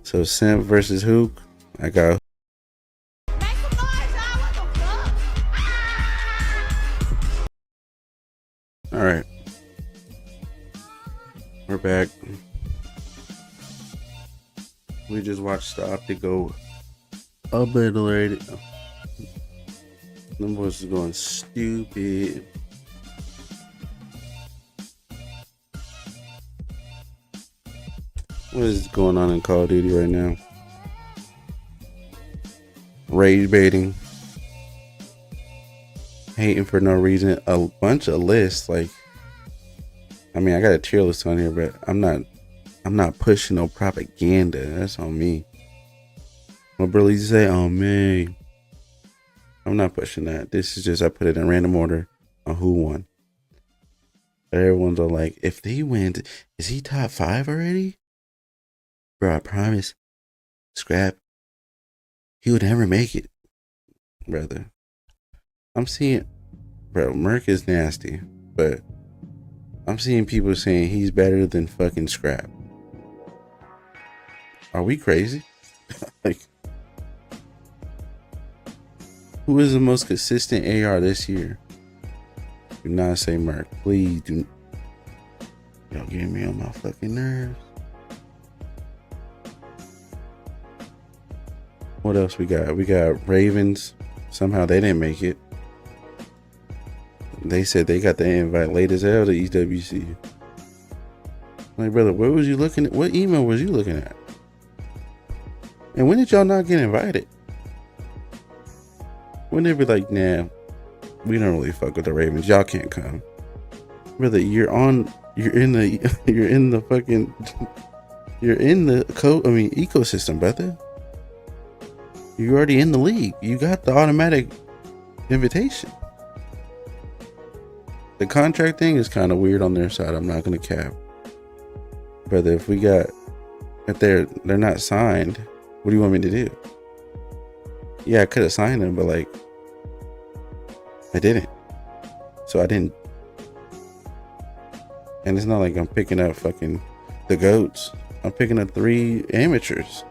So Simp versus Hook. I got. All right, we're back. We just watched the optic go obliterated. Them boys is going stupid. What is going on in Call of Duty right now? Rage baiting, hating for no reason, a bunch of lists. Like, I mean, I got a tier list on here, but I'm not pushing no propaganda. That's on me. My brother used to say, "Oh man," I'm not pushing that. This is just I put it in random order on who won. But everyone's all like, "If they win, is he top 5 already?" Bro, I promise, Scrap, he would never make it, brother. I'm seeing, bro, Merc is nasty, but I'm seeing people saying he's better than fucking Scrap. Are we crazy? Like, who is the most consistent AR this year? Do not say Merc. Please do. Y'all getting me on my fucking nerves. What else we got? We got Ravens. Somehow they didn't make it. They said they got the invite late as hell to EWC. Like, brother, where was you looking at? What email was you looking at? And when did y'all not get invited? When they be like, nah, we don't really fuck with the Ravens. Y'all can't come. Brother, you're in the ecosystem, brother. You're already in the league. You got the automatic invitation. The contract thing is kind of weird on their side. I'm not gonna cap, brother. If they're not signed, what do you want me to do? Yeah, I could have signed them, but like, I didn't. So I didn't. And it's not like I'm picking up fucking the GOATs. I'm picking up 3 amateurs.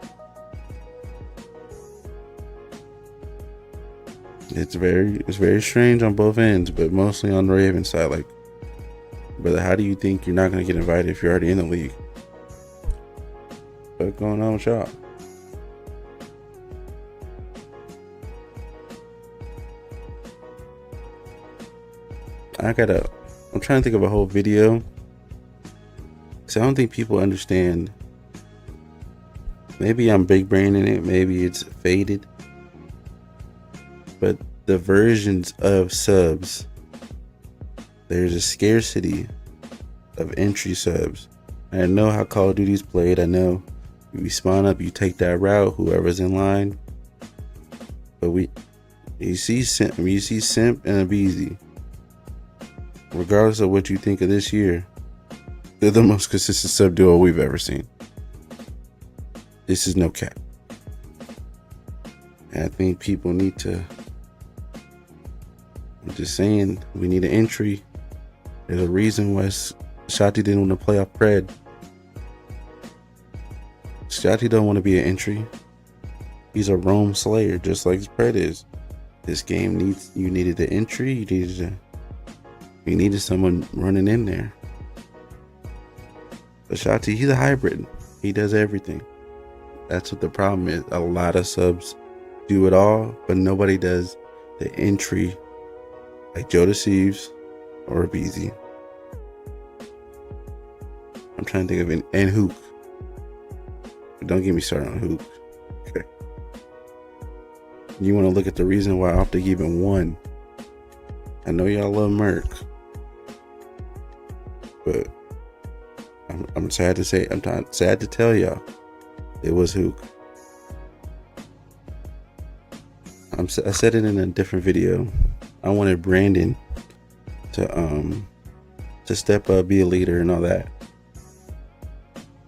It's very strange on both ends, but mostly on the Raven side. Like, brother, how do you think you're not gonna get invited if you're already in the league? What's going on with y'all? I'm trying to think of a whole video, because I don't think people understand. Maybe I'm big braining it, maybe it's faded, but the versions of subs, there's a scarcity of entry subs. I know how Call of Duty's played. I know you spawn up, you take that route, whoever's in line. But you see Simp and Abeezy. Regardless of what you think of this year, they're the most consistent sub duo we've ever seen. This is no cap. And I think people need to, I'm just saying, we need an entry. There's a reason why Shotty didn't want to play off Pred. Shotty don't want to be an entry. He's a roam slayer, just like Pred is. This game you needed an entry. You needed someone running in there. But Shotty, he's a hybrid. He does everything. That's what the problem is. A lot of subs do it all, but nobody does the entry like Joe Deceives or Abeezy. I'm trying to think of it. And Hukee. But don't get me started on Hukee. Okay. You want to look at the reason why Optic even won. I know y'all love Merc, but I'm sad to say, I'm sad to tell y'all, it was Hukee. I said it in a different video. I wanted Brandon to step up, be a leader, and all that.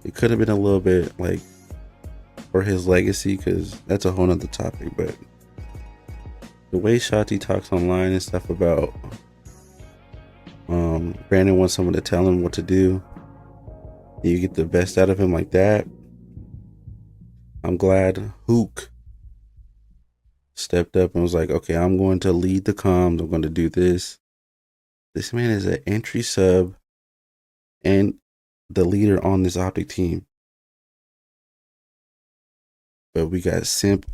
It could have been a little bit like for his legacy, because that's a whole nother topic. But the way Shotty talks online and stuff about Brandon wants someone to tell him what to do, and you get the best out of him like that. I'm glad Hukee stepped up and was like, okay, I'm going to lead the comms. I'm going to do this. This man is an entry sub and the leader on this Optic team. But we got Simp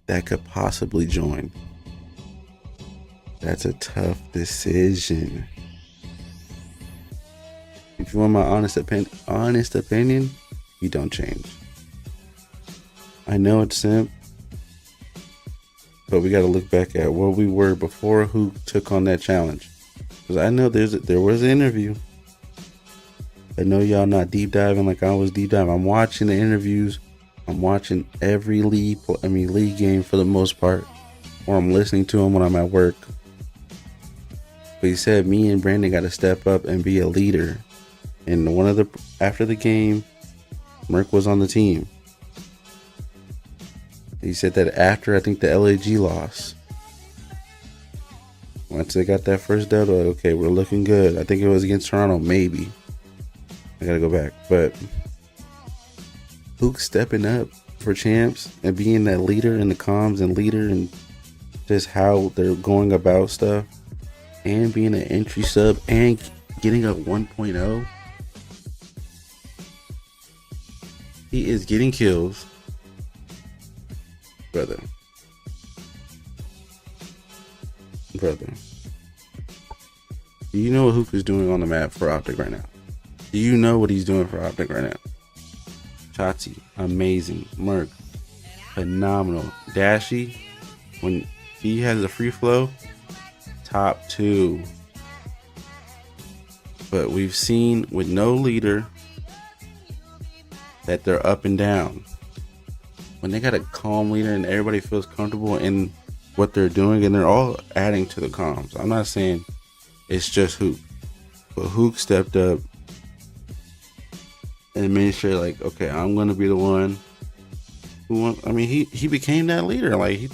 that could possibly join. That's a tough decision. If you want my honest opinion, you don't change. I know it's Simp, but we got to look back at where we were before who took on that challenge. Because I know there was an interview. I know y'all not deep diving like I was deep diving. I'm watching the interviews. I'm watching every league game for the most part, or I'm listening to them when I'm at work. But he said me and Brandon got to step up and be a leader. And after the game, Merc was on the team. He said that after I think the LAG loss, once they got that first dub, like, okay, we're looking good. I think it was against Toronto, maybe. I gotta go back, but Hukee stepping up for champs and being that leader in the comms and leader in just how they're going about stuff, and being an entry sub and getting a 1.0. He is getting kills, brother. Do you know what Hukee is doing on the map for Optic right now? Do you know what he's doing for Optic right now? Shotzzy, amazing. Merc, phenomenal. Dashy, when he has a free flow, top 2. But we've seen with no leader that they're up and down. When they got a calm leader and everybody feels comfortable in what they're doing and they're all adding to the comms. I'm not saying it's just Hukee, but Hukee stepped up and made sure, like, okay, I'm gonna be the one who he became that leader. Like, he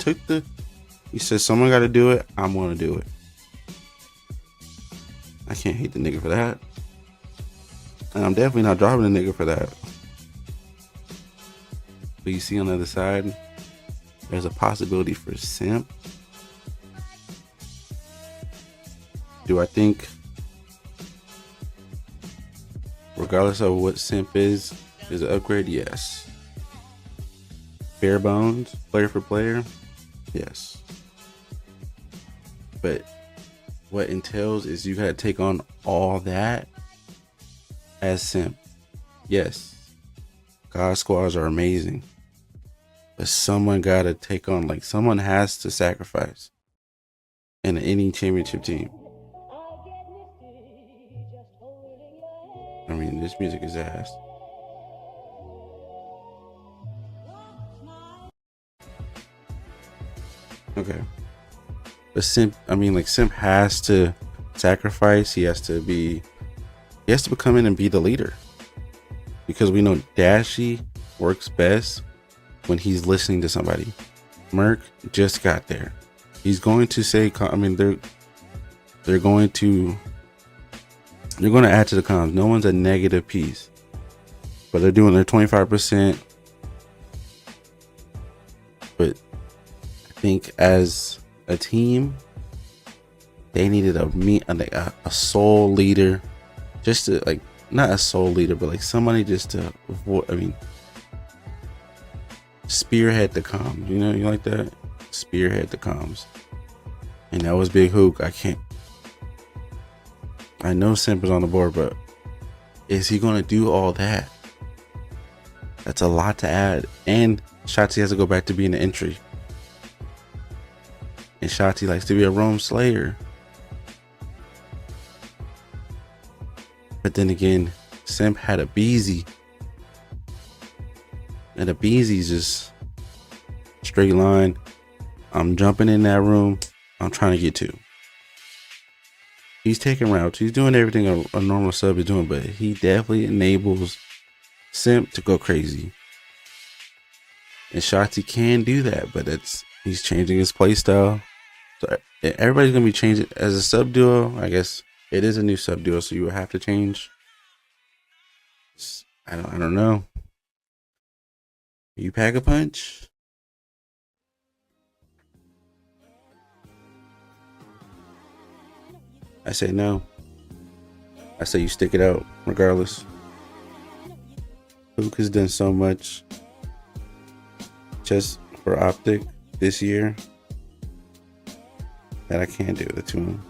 said, someone got to do it, I'm gonna do it. I can't hate the nigga for that, and I'm definitely not dropping the nigga for that. But you see on the other side, there's a possibility for Simp. Do I think, regardless of what Simp is an upgrade? Yes. Bare bones, player for player? Yes. But what entails is you gotta take on all that as Simp. Yes. God squads are amazing. But someone gotta take on, like, someone has to sacrifice in any championship team. I mean, this music is ass. Okay. But Simp has to sacrifice. He has to come in and be the leader. Because we know Dashy works best when he's listening to somebody. Merc just got there. He's going to say, they're going to add to the comms. No one's a negative piece, but they're doing their 25%. But I think as a team, they needed a soul leader, just to, like, not a soul leader, but like somebody just to spearhead the comms. You know, you like that? Spearhead the comms. And that was Big Hukee. I know Simp is on the board, but is he going to do all that? That's a lot to add. And Shotzzy has to go back to being an entry. And Shotzzy likes to be a roam slayer. But then again, Simp had a Beezy. And a Beezy's just straight line. I'm jumping in that room. I'm trying to get to. He's taking routes. He's doing everything a normal sub is doing, but he definitely enables Simp to go crazy. And Shotzzy can do that, but he's changing his play style. So everybody's gonna be changing as a sub duo. I guess it is a new sub duo, so you will have to change. I don't know. You pack a punch? I say no. I say you stick it out regardless. Hukee has done so much just for Optic this year that I can't do it to him.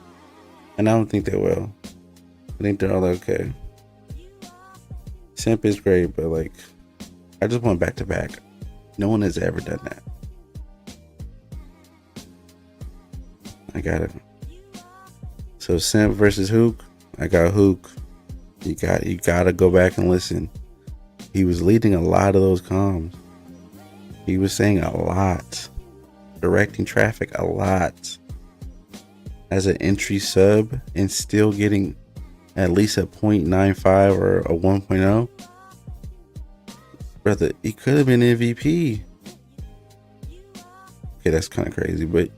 And I don't think they will. I think they're all okay. Simp is great, but like, I just want back to back. No one has ever done that. I got it. So Simp versus Hukee. I got Hukee. You gotta go back and listen. He was leading a lot of those comms. He was saying a lot, directing traffic a lot. As an entry sub and still getting at least a 0.95 or a 1.0. Brother, he could have been MVP. Okay, that's kind of crazy, but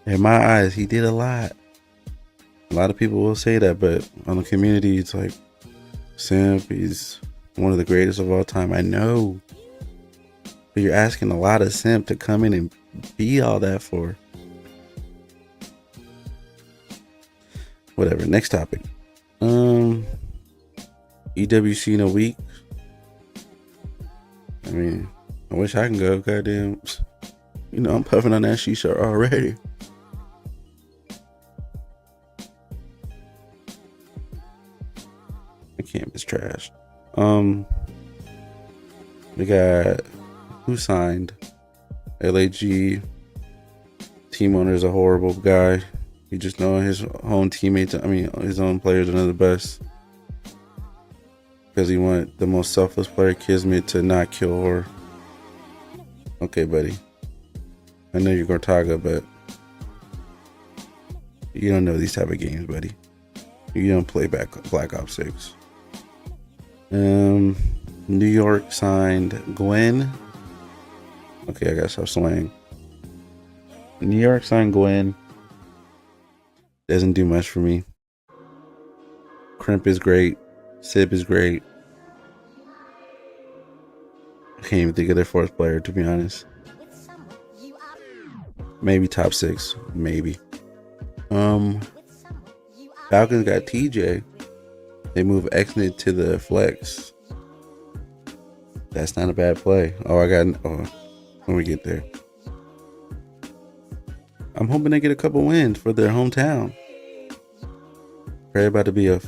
in my eyes, he did a lot. A lot of people will say that, but on the community, it's like, Simp, he's one of the greatest of all time. I know. But you're asking a lot of Simp to come in and be all that for. Whatever. Next topic. EWC in a week. I mean, I wish I can go. Goddamn. You know, I'm puffing on that shisha already. The camp is trash. We got who signed? LAG. Team owner is a horrible guy. He just know his own teammates. I mean, his own players are none of the best. Because he wanted the most selfless player, Kismet, to not kill her. Okay, buddy. I know you're Gortaga, but you don't know these type of games, buddy. You don't play Black Ops 6. New York signed Gwen. Okay, I gotta stop slaying. New York signed Gwen. Doesn't do much for me. Crimp is great. Sib is great. I can't even think of their fourth player, to be honest. Maybe top 6. Maybe. Falcons got TJ. They move Xnet to the flex. That's not a bad play. When we get there. I'm hoping they get a couple wins for their hometown. Prayer about to be a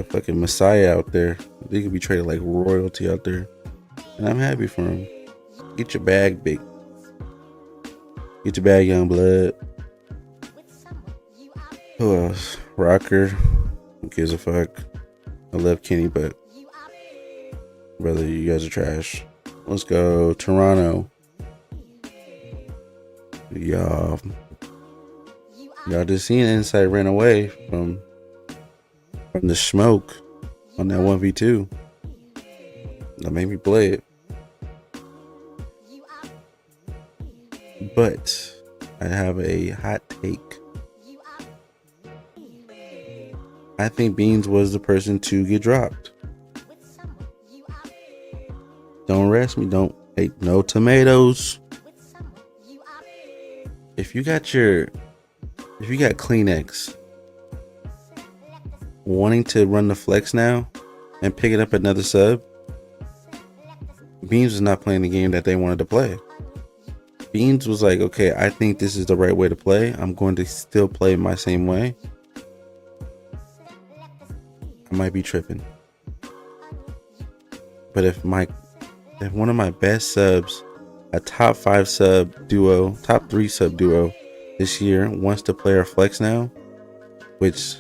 fucking messiah out there. They could be traded like royalty out there, and I'm happy for him. Get your bag, big. Get your bag, young blood. Who else? Rocker. Who gives a fuck? I love Kenny, but brother, you guys are trash. Let's go, Toronto. Y'all just seen Insight ran away from the smoke on that 1v2. That made me play it. But I have a hot take. I think Beans was the person to get dropped. Don't arrest me. Don't take no tomatoes. If you got Kleenex wanting to run the flex now and picking up another sub, Beans was not playing the game that they wanted to play. Beans was like, okay, I think this is the right way to play. I'm going to still play my same way. I might be tripping. But if one of my best subs, a top 5 sub duo, top 3 sub duo this year wants to play our flex now, which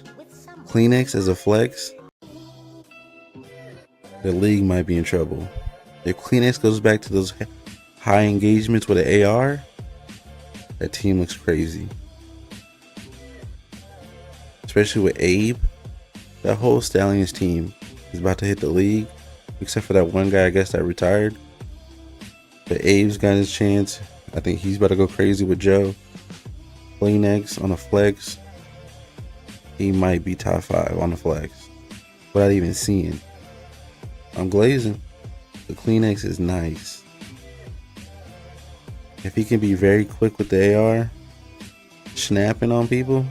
Kleenex as a flex, the league might be in trouble. If Kleenex goes back to those high engagements with an AR, that team looks crazy. Especially with Abe, that whole Stallions team is about to hit the league, except for that one guy, I guess, that retired. But Abe's got his chance. I think he's about to go crazy with Joe. Kleenex on a flex. He might be top 5 on the flex without even seeing. I'm glazing. The Kleenex is nice. If he can be very quick with the AR, snapping on people,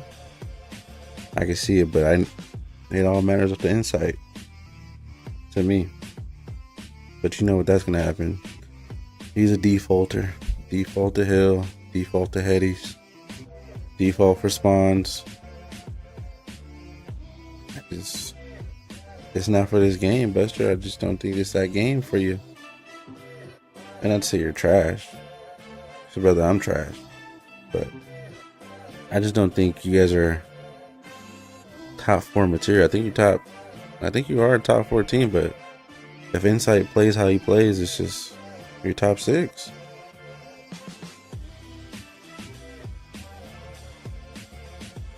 I can see it, but it all matters with the insight to me. But you know what that's gonna happen. He's a defaulter. Default to Hill, default to Headies, default for spawns. It's not for this game, Buster. I just don't think it's that game for you. And I'd say you're trash. So brother, I'm trash. But I just don't think you guys are top 4 material. I think you are a top 4 team, but if Insight plays how he plays, it's just you're top 6.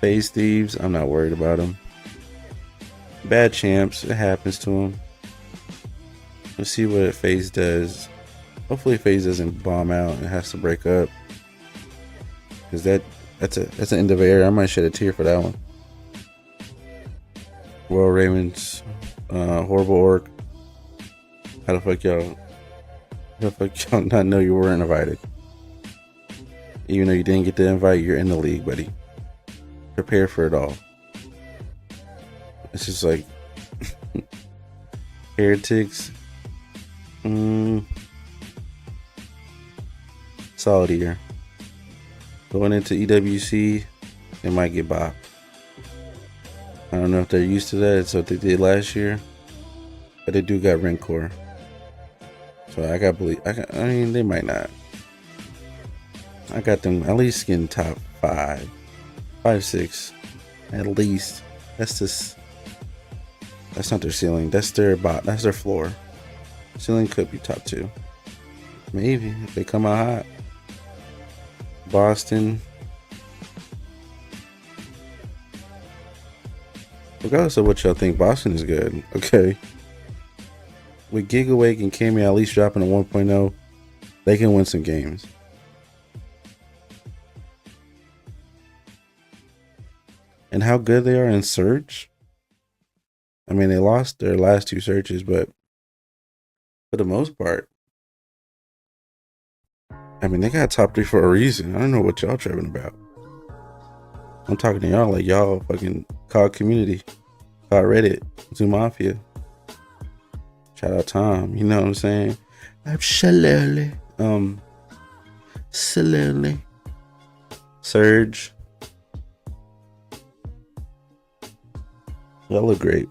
FaZe Thieves, I'm not worried about him. Bad champs, it happens to him. Let's see what FaZe does. Hopefully FaZe doesn't bomb out and has to break up, because that's an end of an era. I might shed a tear for that one. Royal Ravens, horrible orc. How the fuck y'all not know you weren't invited? Even though you didn't get the invite, you're in the league, buddy. Prepare for it all. It's just like heretics. Solid year. Going into EWC, they might get bopped. I don't know if they're used to that. It's what they did last year, but they do got Rancor. So I mean, they might not. I got them at least getting top 5, 6, at least. That's not their ceiling. That's their floor. Ceiling could be top 2. Maybe if they come out hot. Boston. Regardless of what y'all think, Boston is good. Okay. With Gigawake and Cammy at least dropping a 1.0, they can win some games. And how good they are in search. I mean, they lost their last 2 searches, but for the most part, I mean, they got top 3 for a reason. I don't know what y'all tripping about. I'm talking to y'all like y'all fucking COD community, COD Reddit, Zoo Mafia. Shout out Tom, you know what I'm saying? Absolutely. Absolutely. Surge. Y'all look great.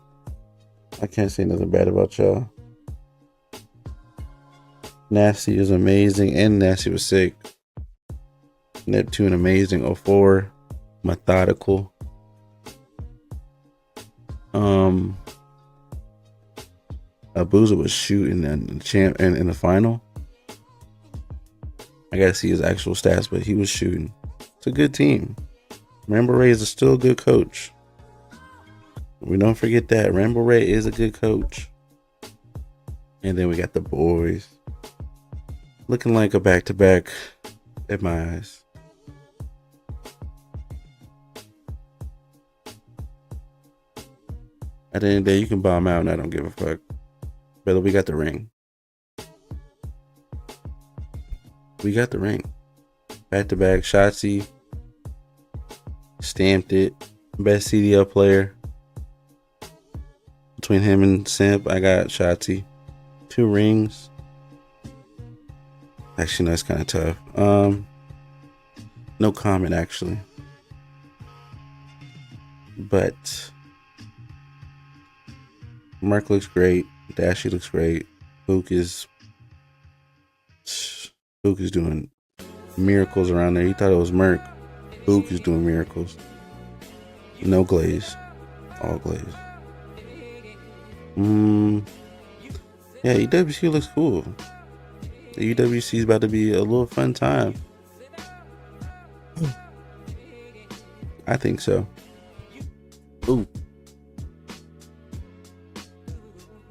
I can't say nothing bad about y'all. Nasty is amazing, and Nasty was sick. Neptune amazing. 04 methodical. Abuza was shooting in the champ and in the final. I gotta see his actual stats, but he was shooting. It's a good team. Rambo Ray is still a good coach. We don't forget that. Rambo Ray is a good coach. And then we got the boys. Looking like a back-to-back in my eyes. At the end of the day, you can bomb out and I don't give a fuck. Brother, we got the ring. We got the ring. Back-to-back. Shotzi stamped it. Best CDL player. Between him and Simp, I got Shotzi. 2 rings. Actually, no, that's kind of tough. No comment, actually. But Mark looks great. Dashy looks great. Hukee is doing miracles around there. He thought it was Merc. Hukee is doing miracles. No glaze. All glaze. Yeah, EWC looks cool. The UWC is about to be a little fun time. I think so. Ooh.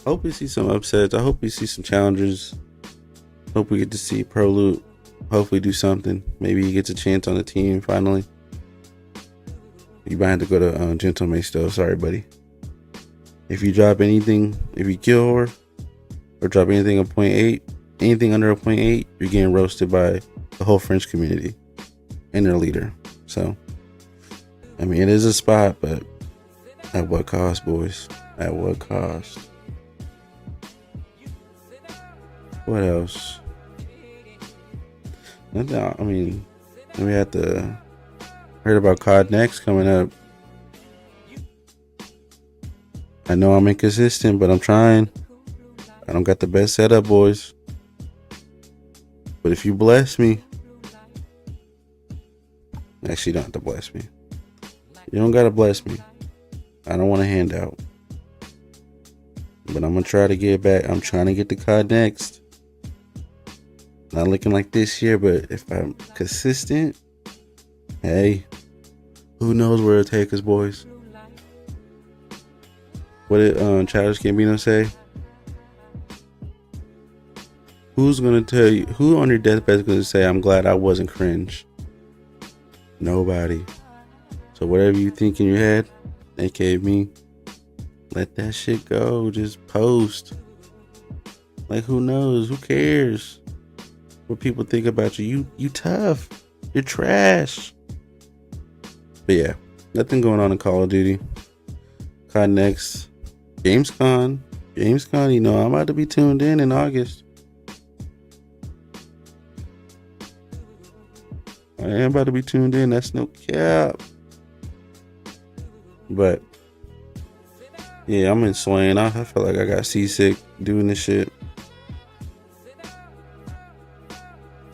Hope we see some upsets. I hope we see some challengers. Hope we get to see Pro Loot. Hopefully do something. Maybe he gets a chance on the team finally. You might have to go to Gentleman still. Sorry, buddy. If you drop anything, if you kill her, or drop anything a 0.8, anything under a 0.8, you're getting roasted by the whole French community and their leader. So, I mean, it is a spot, but at what cost, boys? At what cost? What else? I mean, we had to heard about COD Next coming up. I know I'm inconsistent, but I'm trying. I don't got the best setup, boys. But if you bless me, actually, you don't have to bless me. You don't gotta bless me. I don't want a handout. But I'm gonna try to get back. I'm trying to get the COD Next. Not looking like this year, but if I'm consistent, hey, who knows where it'll take us, boys. What did Childish Gambino say? Who's gonna tell you? Who on your deathbed is gonna say, "I'm glad I wasn't cringe"? Nobody. So whatever you think in your head, aka me, let that shit go. Just post. Like, who knows? Who cares what people think about you? You tough. You're trash. But yeah, nothing going on in Call of Duty. COD Next. Gamescom. You know, I'm about to be tuned in August. I am about to be tuned in. That's no cap. But yeah, I'm in Swain. I feel like I got seasick doing this shit.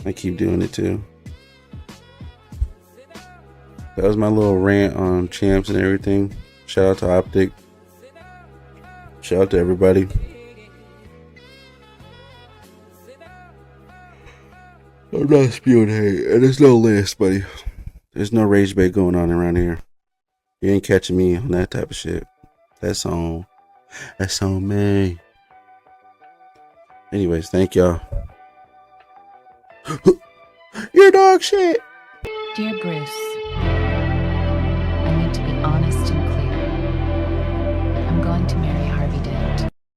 I keep doing it too. That was my little rant on champs and everything. Shout out to Optic. Shout out to everybody. I'm not spewing hate. And there's no list, buddy. There's no rage bait going on around here. You ain't catching me on that type of shit. That's on me. Anyways, thank y'all. You're dog shit. Dear Bruce,